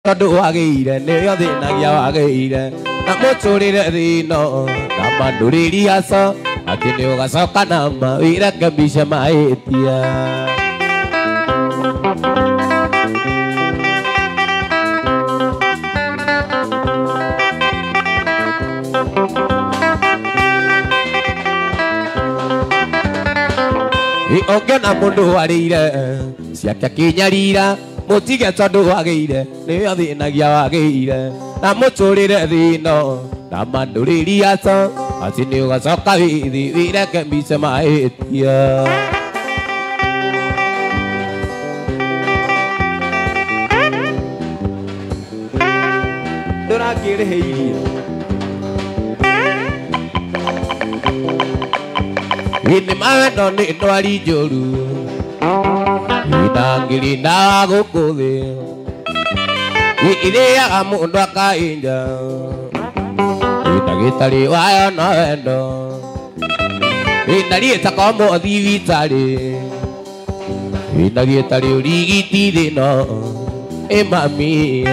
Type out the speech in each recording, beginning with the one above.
Todo agire, neo de nagia agire. Namocho de no, namanduriria so. Atine gaso kanama, ira kabisha maetia. Ogena mundu arire, siaka kinyarira. Motiga todo agire, neo de nagia agire. Namocho de no, namanduriria so. Atine gaso kabidi, ira kabisha maetia. Dora kire hei. Ini mano ni nwari joru. Inangiri na gukube. Ine ya mundu akainja. Itagitari wayo no endo. Inari takomo divitari. Inagitari urigiti de no. Mami.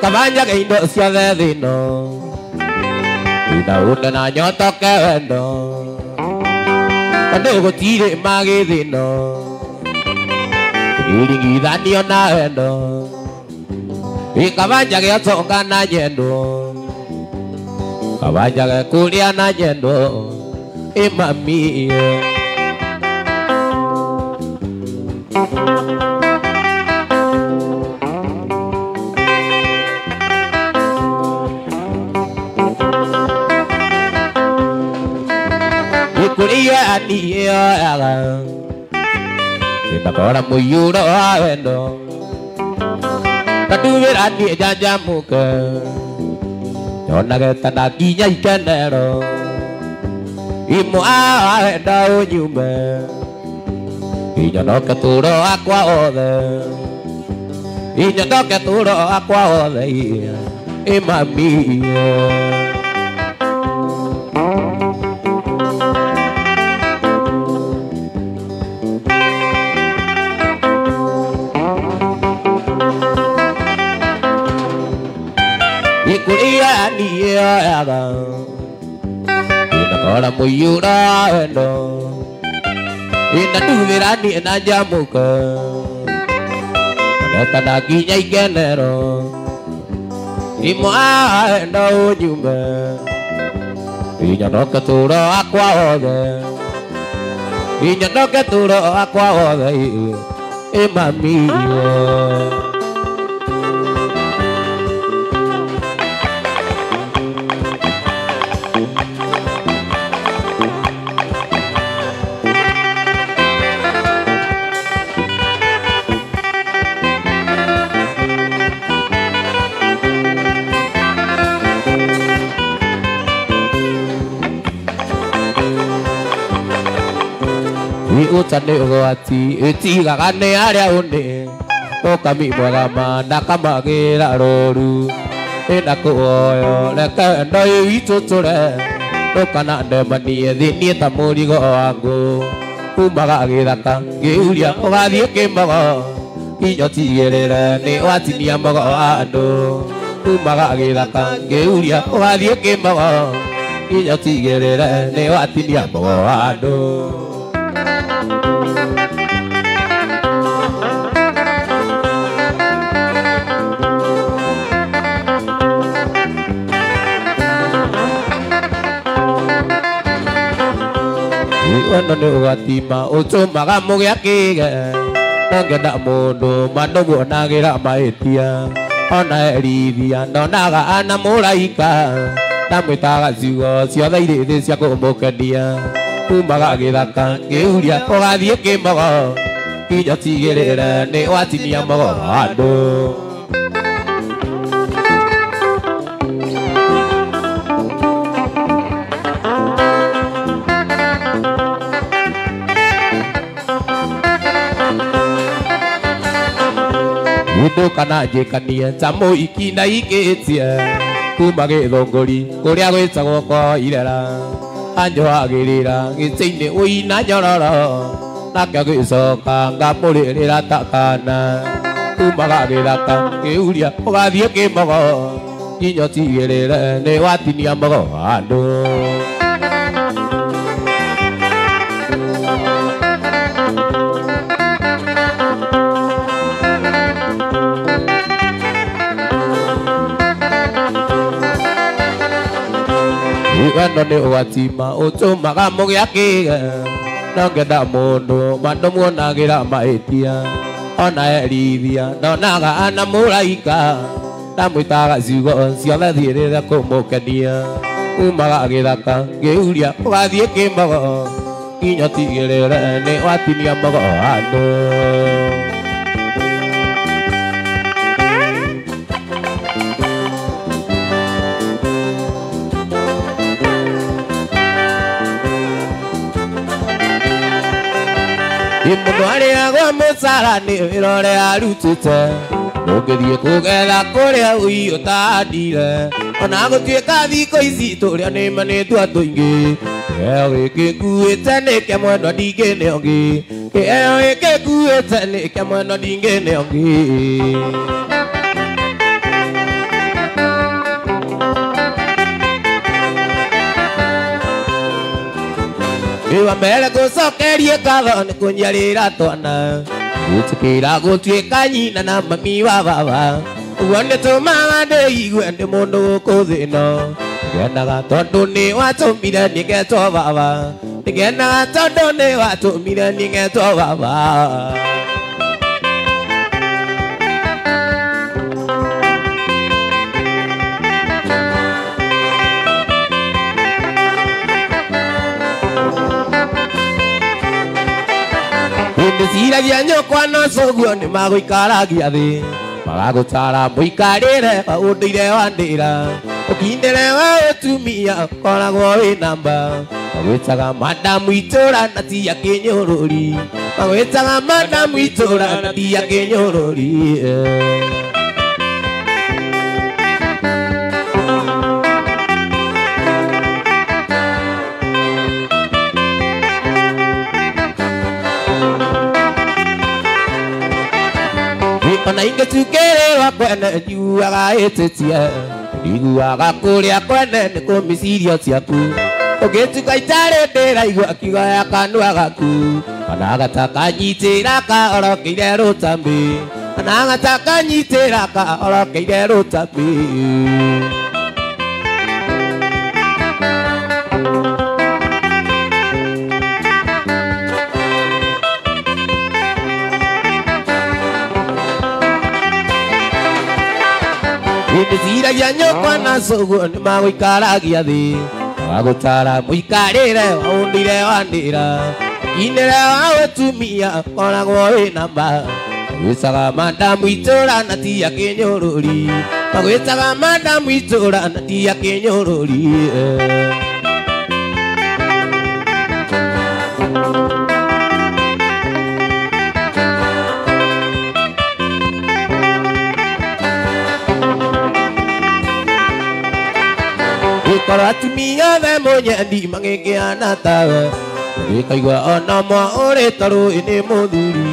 Kabanya ke indo sia dino ida una na nyoto ke endo ando go tire mage dino iringi dani ona endo kabanya ke aso kana nyendo kabanya ke kulia na nyendo mami Kuria ni aga kita kora muyuro avendo kaduvera ni jaja muka jona ke tanakinya ikanero imu avendo nyume inyano keturo aqua ode inyano keturo aqua ode mami Kuria ni aga ina kora muyura endo ina tuvera ni na jamuka pada tanakinya ikenero imu endo nyumba inya no keturo aqua ode inya no keturo aqua ode mami Utane ugwati itiga kane aria une okami mwagama ndakamagira roru enda kuoyo leka ndoi ituture okana ndemanie thinie ta murigo wangu kumaga githaka ngiuria ugathie kimbogo inyo tigirire ni watinia mbogo andu kumaga githaka ngiuria ugathie kimbogo inyo tigirire ni watinia mbogo andu Ono ni ugatima utumaga mugia kige nongenda mundu mandugu nagira maitia ona erithia ndonaga ana muraika namwitaga ciugo ciothe irĩ thĩ cia kũmũkenia kumaga gĩthaka ngĩuria ũgathiĩ kĩmbogo kinya tigĩrĩre nĩ watinia mbogo andũ mundu kana njikanie njamu ikinda ikitie kuma githunguri kuria gwitagwo kwa irera anjohagirira gĩtĩ-inĩ ũina nyororo nake gĩcoka ngamũrĩrĩra takana kumaga gĩthaka ngĩuria ũgathiĩ kĩmogo nginya ũtigĩrĩre nĩ watinia mogo handũ wendo nĩ ũgatima ũtũmaga mũgĩa kĩge no ngenda mũndũ mandũmuonagĩra mahĩtia ona erithia ndonaga ana mũraika ndamwĩtaga ciugo ciothe thiĩrĩre kũmũkenia umaga gĩthaka ngĩuria ũgathiĩ kĩmogo nginya ũtigĩrĩre nĩ watinia mogo handũ Imundu aria gwa musara ni wirore arutite ndũngĩthiĩ kũgetha kũrĩa ũi ũtandire ona gũtuĩka thikũ ici tũrĩa nĩmanĩtwo andũ aingĩ kĩheo gĩkĩ nguĩte nĩ kĩa mwendwa ndingĩneo ngĩ kĩheo gĩkĩ nguĩte nĩ kĩa mwendwa ndingĩneo ngĩ Iwa mbere gũcokerie ngatho nĩ kũnjiarĩra twana gũtĩkĩra gũtuĩka nyina na mami wa baba ũguo nĩtũmaga ndĩigue ndĩ mũndũ gũkũ thĩ ĩno ngenaga tondũ nĩ watũmire nĩngetwo baba nĩngenaga tondũ nĩ watũmire nĩngetwo baba Ndĩciragia nyũkwa no coguo nĩ magũikaragia thĩ magagũtara mũikarĩre ũndũire wa ndĩra ũkindĩre wa ũtumia ũkoragwo wĩ namba magwĩtaga madamu itũra na ti ya kĩnyũrũri magwĩtaga madamu itũra na ti ya kĩnyũrũri Ona ingĩtukĩrĩrwo kwene njuaga ĩtĩtie iguaga kũrĩa kwene nĩ kũmĩcirio ciaku ũngĩtuka itarĩ ndĩraigua kiugo ya kanua gaku ona gatakanyitĩra kaorokeire rũtambi ona gatakanyitĩra kaorokeire rũtambi Ndĩciragia nyũkwa na coguo nĩ magũikaragia thĩ magagũtara mũikarĩre wa ũndũire wa ndĩra ũkindĩre wa ũtumia ũkoragwo wĩ namba magwĩtaga madamu itũra na ti ya kĩnyũrũri magwĩtaga madamu itũra na ti ya kĩnyũrũri Korwo atumia othe mũnyendi magĩkĩhana tawe gĩkaigua ona mwa ũrĩ ta rũĩ nĩ mũthuri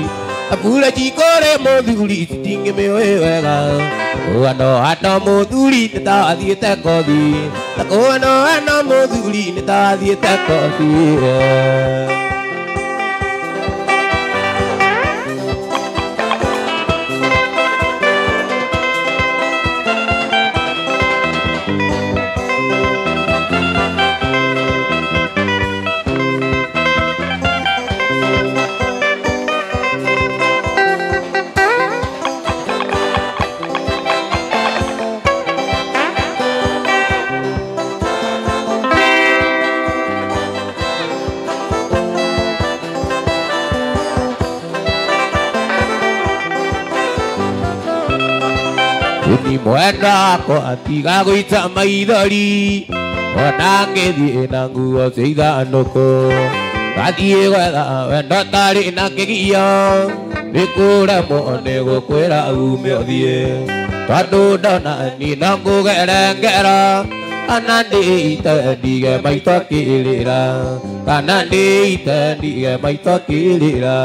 abure njiko rĩ mũthuri titingĩmĩũĩ wega kũgano hano mũthuri nĩ ta wathiĩte kothi na kũgano hano mũthuri nĩ ta wathiĩte kothi Ni mwenda wakwa tiga gũita maithori ona ngĩthiĩ na nguo cia ithandũkũ ngathiĩ gwetha wendo tarĩ na kĩgio nikura mone gukwira ume othie tondu ndona ni no ngugerengera kana ndite ndige maitho akirira kana ndite ndige maitho akirira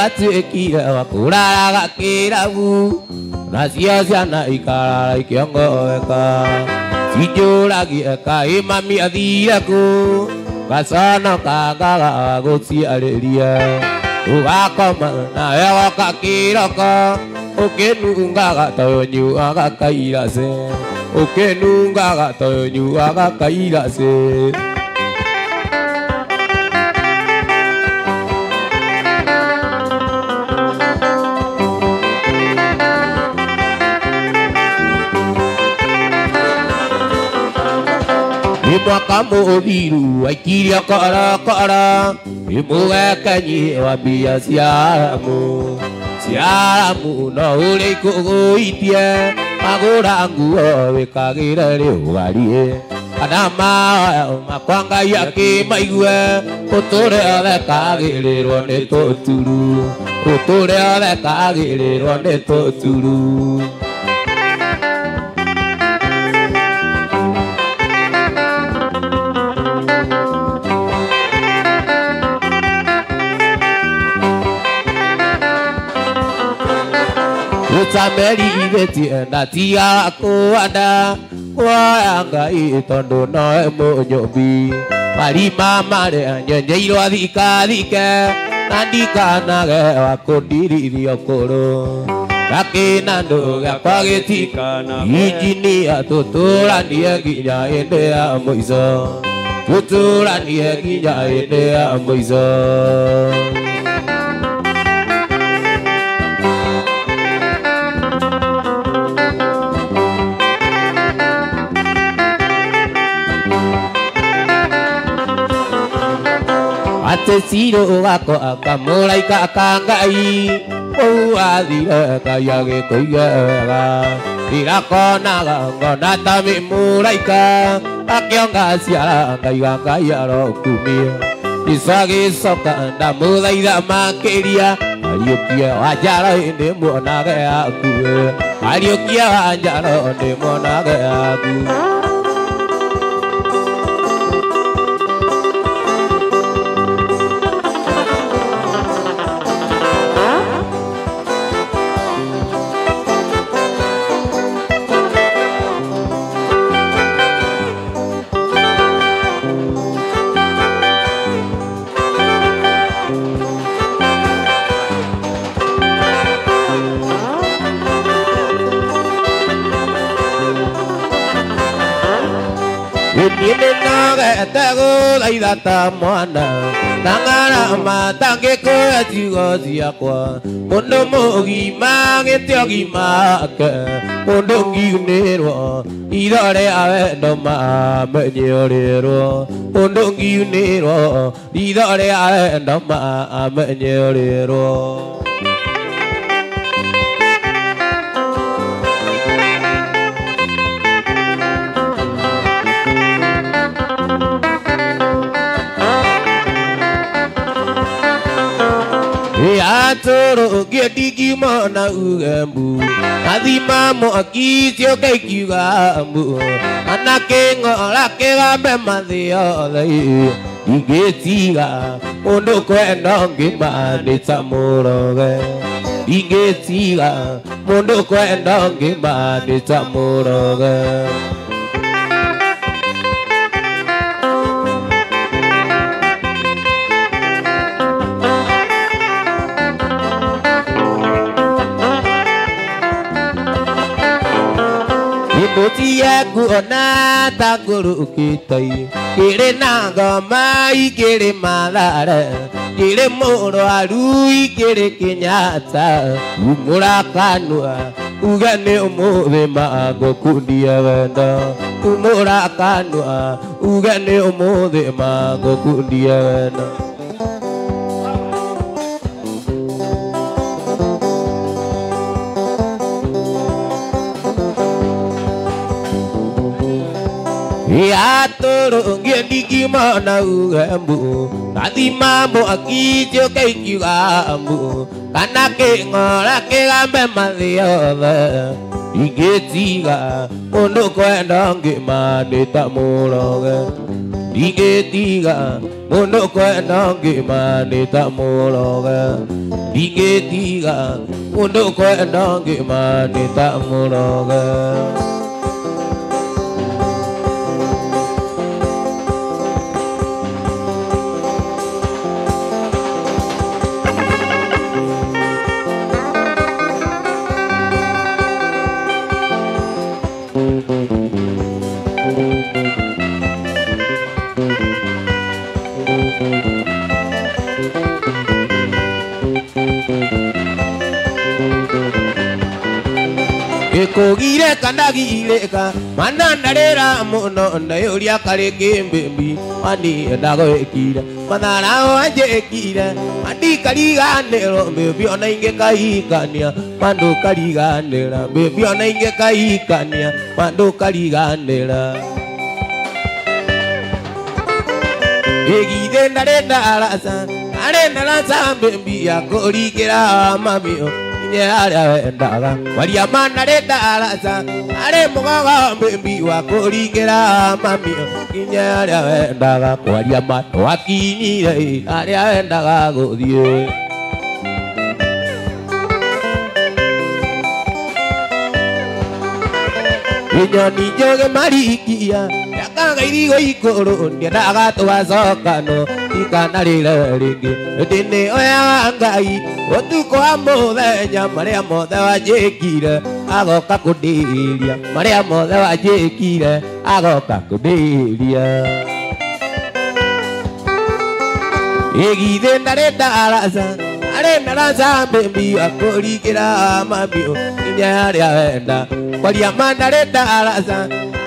watuikire wakuraraga kirabu nacio ciana ikarara ikiongoeka cinjuragie kai mami athire ku gaconoka ngaga guciarĩria ugakoma nawe woka kiroko ukinungaga toyo nyuaga kairase ukinungaga toyo nyuaga kairase mwaka mũthiru aikirie kora imugekenyi wa mbia ciaramu no ũrĩa ikũgũitie magũra nguo wĩkagĩre rĩũgarie kana mahoya makwa Ngai akĩmaigue ũtũre othe kagĩrĩrwo nĩ tũturu ũtũre othe kagĩrĩrwo nĩ tũturu Utameri ibetie na tia kuanda kwa Ngai tondu noe mũnyũmbi marima marĩa nyenyeirwo thikathike na ndikanage wa kũndirithia ũkũrũ gakĩnandũ gakwa gĩtikana injinia tũtũranie nginya hĩndĩ ya mũico tũtũranie nginya hĩndĩ ya mũico Atesiro wako akamuraika kangai uadire kaya gĩkũigega irakonaga ngona ta muraika akionga ciara Ngai arokumia icagĩcoka ndamũthaitha makĩria ariũkie wanjaro ndĩmuonage akuĩ ariũkie wanjaro ndĩmuonage akuĩ Tagũthaitha ta mwana na ngarama tangĩkũhe ciugo ciakwa mũndũ mũgima gĩtĩo gimake mũndũ ngiunĩrwo itho rĩa wendo mamenye ũrĩrwo mũndũ ngiunĩrwo itho rĩa wendo mamenye ũrĩrwo Atoro gedigi mana ugembu adima mo akisio kaikiga ambu anake ngorake gabe mathio lai igetiga ondo kwenda ngima ni tamuroge igetiga ondo kwenda ngima ni tamuroge Tia kuona takuru kitai kire nangoma ikire malare kire murwaru ikire Kenyatta umurakanwa ugane umuthi magokundia wendo umurakanwa ugane umuthi magokundia wendo ya turungi digi mana ugambu tadi mamu aki jokai kiambu karena ke ngolake gambe maliola igetiga untuk kwenda gimana tak muloga igetiga untuk kwenda gimana tak muloga igetiga untuk kwenda gimana tak muloga. Eko gire kanda gire ka mana narera mono ndayoria kare gembi ani ndago ekira mana nao anje ekira andi kali ganero bebi ona inge kai kania mando kali ganera bebi ona inge kai kania mando kali ganera egide ndarenda alasa bebi akori kira mamio ndaga waria mana renda alasa are mugaga bebi wakurigera mami kinya aria ndaga waria mana wakinyire aria ndaga guthie inyoni joge marikia yakaga irigo ikuru ndaga twacokano ikana rire ringi ndine oya ngai otuko amuthenya maria mothe wanjikire agoka kundiria maria mothe wanjikire agoka kundiria igithe ndarenda arasa arenda rasa bebi akurigera mamio inya aria wenda kwaria mana renda arasa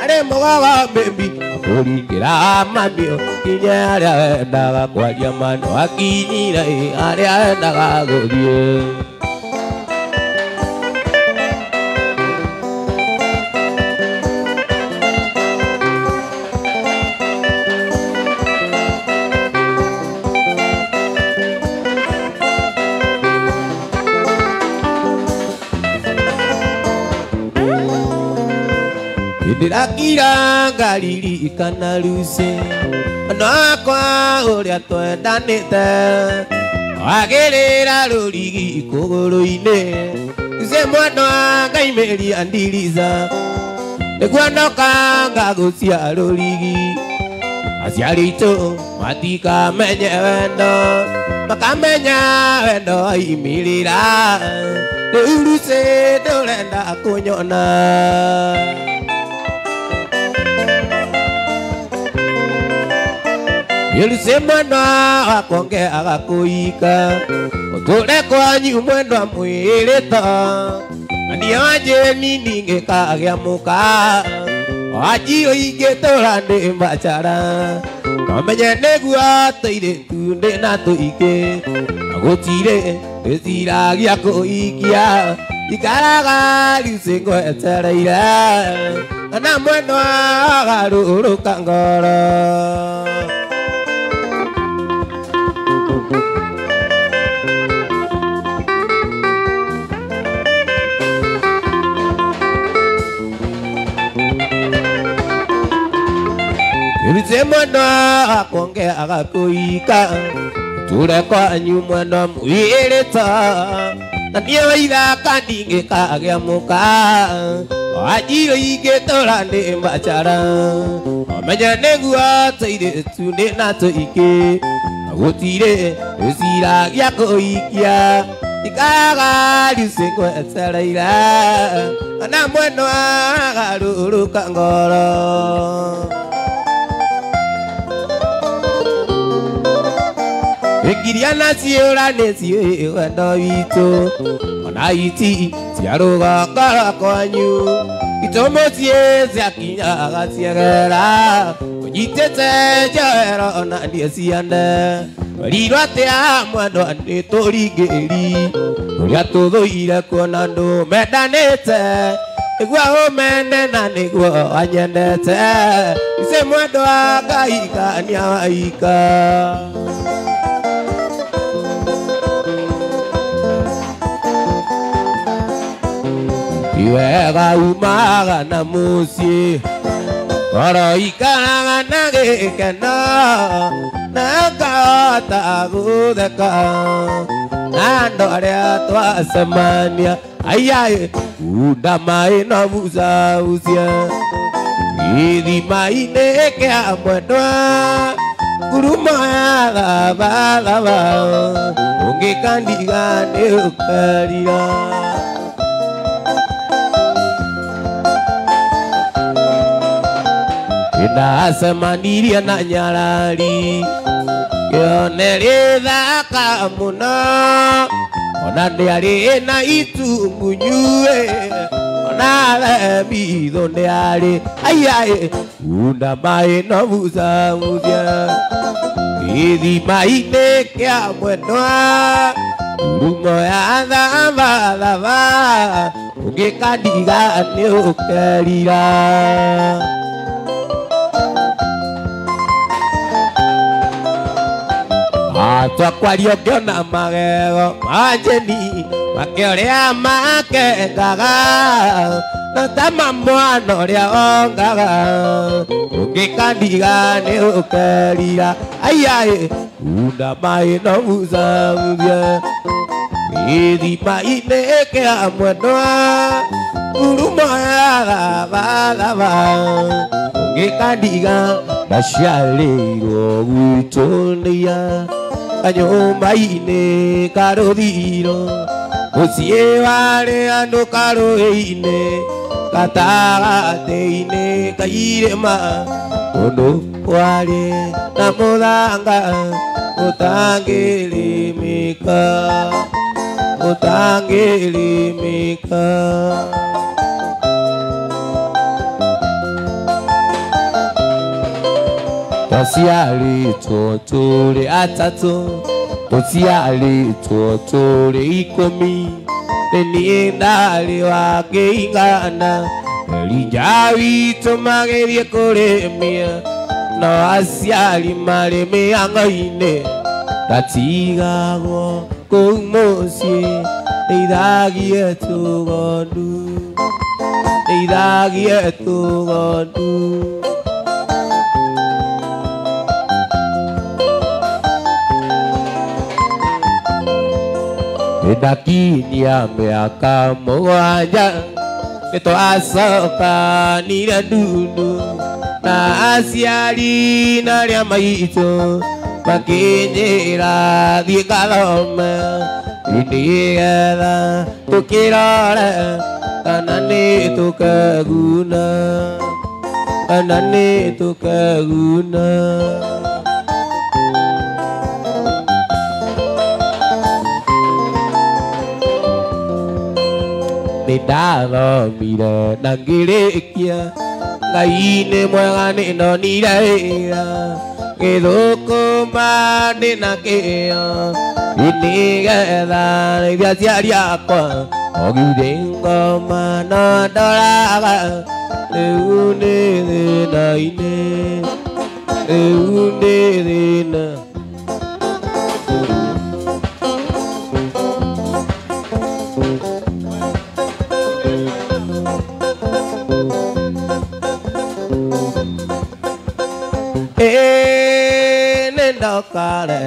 are mugaga bebi akurigera mamio inya aria wendaga kwaria mana wakinyire aria wendaga guthie ndirakira ngariri kana ruse anakwa uria twendanite wagirira rurigi kuguru-ine ise mwana ngaimeri andiriza niguonoka ngagucia rurigi aciari itu matikamenye wendo makamenya wendo imirira riu ruse ndurenda kunyona Yelise mwana wakonge agakuika Utule kwanyu mwendwa mwirita Andi wanje nini ngekagya muka Wajio igetora ndi mbachara Kamenye negua toire tunde na tuike Agutire ndeziragia kuikia Ikaraga lisengo etereira Ana mwendwa agaruruka ngoro Yelise mwana akonge agakuika Ture kwanyu mwana mwirita Nanie waira kandinge kagya muka Wajiro igetora ndi mbachara Omenya negua toire tunde na tuike Agutire eziragia kuikia Ikaraga lisengo etereira Ana mwana agaruruka ngoro Ekiriana ciura nĩciũĩ wendo witũ ona iti ciarũga ngoro kwanyu itũmũciĩ ciakinyaga ciegera ũnyitĩte njoero ona ndie ciande werirwo atĩa mwendwa nĩtũringĩri ũrĩa tũthũire kuona andũ mendanĩte Igua omene na niguo anyendete ise mwendo wa Ngai kania waika iwega umaga na muciĩ Koro ikaraga na gĩkeno na ngahota gũtheka na andũ arĩa twacemania aiai unda maĩ no bucabucia gĩthima-inĩ kĩa mwendwa ngurumo ya thabathaba ũngĩkandiga nĩ ũkarira ndacemanirie na nyarari kĩone rĩthaka mũno ona nĩarĩ na itungunyu ona thembitho nĩarĩ aiai unda maĩ no bucabucia gĩthima-inĩ kĩa mwendwa ngurumo ya thabathaba ũngĩkandiga nĩ ũkerira twakwario ngĩona magego manjeni makĩũrĩa makengaga no ta mamwana ũrĩa ongaga ũngĩkandiga nĩ ũkerira aiai unda maĩ no bucabucia gĩthima-inĩ kĩa mwendwa ngurumo ya thabathaba ũngĩkandiga ndaciarĩirwo gwitũnĩia kanyũmba-inĩ karũthiro mũciĩ warĩ andũ karũĩ-inĩ gatagatĩ-inĩ ka irĩma kũndũ kwarĩ na mũthanga ũtangĩrĩmĩka ũtangĩrĩmĩka tũciarĩtwo tũrĩ atatũ tũciarĩtwo tũrĩ ikũmi nĩ niĩ ndarĩ wa kĩigana Elija witũ magĩthiĩ kũrĩmia no aciari marĩ mĩhang'o-inĩ ndatigagwo kũu mũciĩ ndeithagie tũgondu ndeithagie tũgondu ndakinyia mĩaka mũgwanja nĩtwacokanire ndundu na aciari na arĩa maitũ makĩnjĩra thiĩ ngathome nĩgetha tũkĩrore kana nĩtũkaguna kana nĩtũkaguna ndathomire na ngĩrĩkia Ngai nĩ mwega nĩndonire wĩra gĩthũkũma ndĩna kĩo nĩgetha ndeithia aciari akwa o githĩ ngoma no ndoraga rĩu nĩ thĩna-inĩ rĩu nĩ thĩna ndokare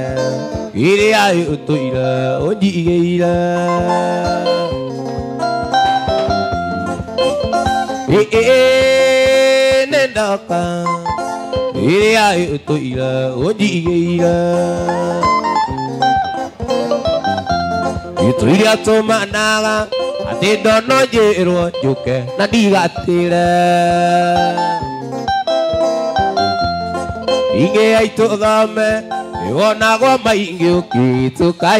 iria ũtũire ũnjigĩire nĩ ndoka iria ũtũire ũnjigĩire itũire tũmanaga atĩ ndono njĩrwo njũke na ndigatĩre ingĩ aitũ thome nĩwonagwo maingĩ ũkĩhĩtũka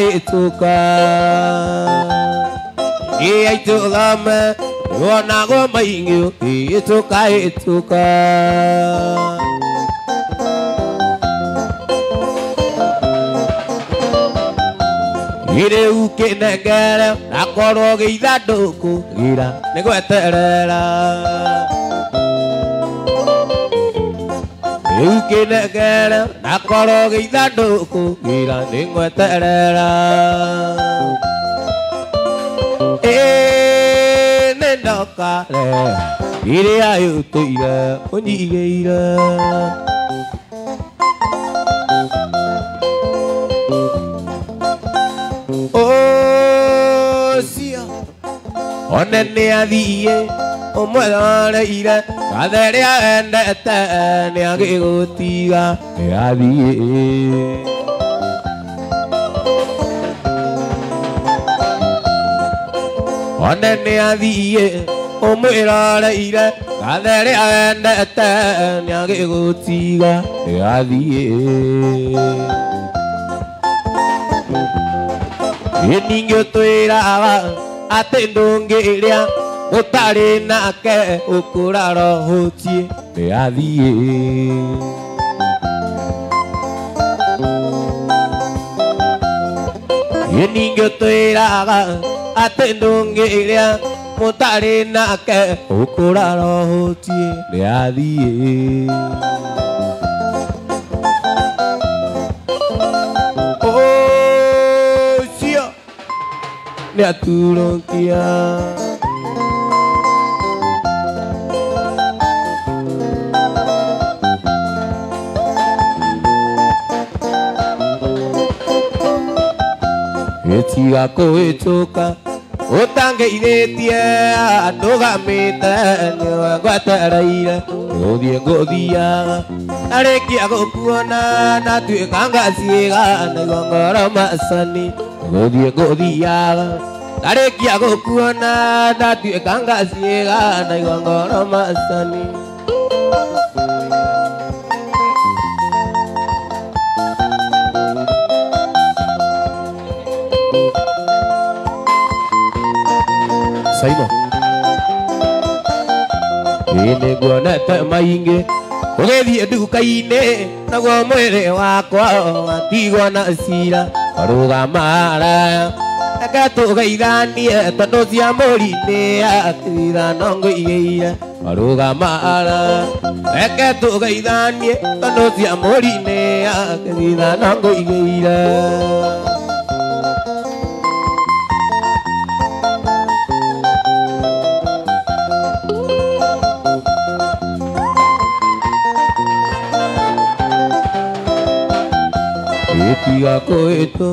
ingĩ aitũ thome nĩwonagwo maingĩ ũkĩhĩtũka ire ukinengere nakorwo geithanduku gira nigweterera ukinengere nakorwo geithanduku gira nigweterera nendokare ire ayutuire unyigeire cia onene athie umweroreire gatheria endete niagigutiga athie onene athie umweroreire gatheria endete niagigutiga athie ninge twiraga ati ndungiria utari nake ukuraro hutie athie ninge twiraga ati ndungiria utari nake ukuraro hutie athie aturokia etiga kuhituka utangeithĩtie ndũgamĩte nĩwe ngwetereire gũthiĩ ngũthiaga arĩkia gũkuona natuĩka ngaciĩga naigua ngoro macani gũthiĩ ngũthiaga arĩkia gũkuona natuĩka ngaciĩga naigua ngoro macani Saimo nĩnguonete maingĩ ũgĩthiĩ nduka-inĩ naguo mwĩrĩ wakwa watigwo na cira warũgamara reke tũgeithanie tondũ cia mũri-inĩ akĩthithano ngũigĩire warũgamara reke tũgeithanie tondũ cia mũri-inĩ akĩthithano ngũigĩire etiga kuhĩtũ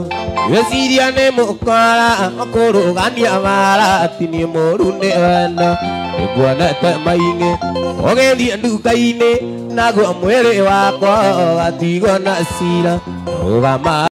gĩciria nĩ mũkora kũrũgamia marati nĩ mũru nĩ wendo nĩnguonete maingĩ ũgĩthiĩ nduka-inĩ naguo mwĩrĩ wakwa watigwo na cira warũgamara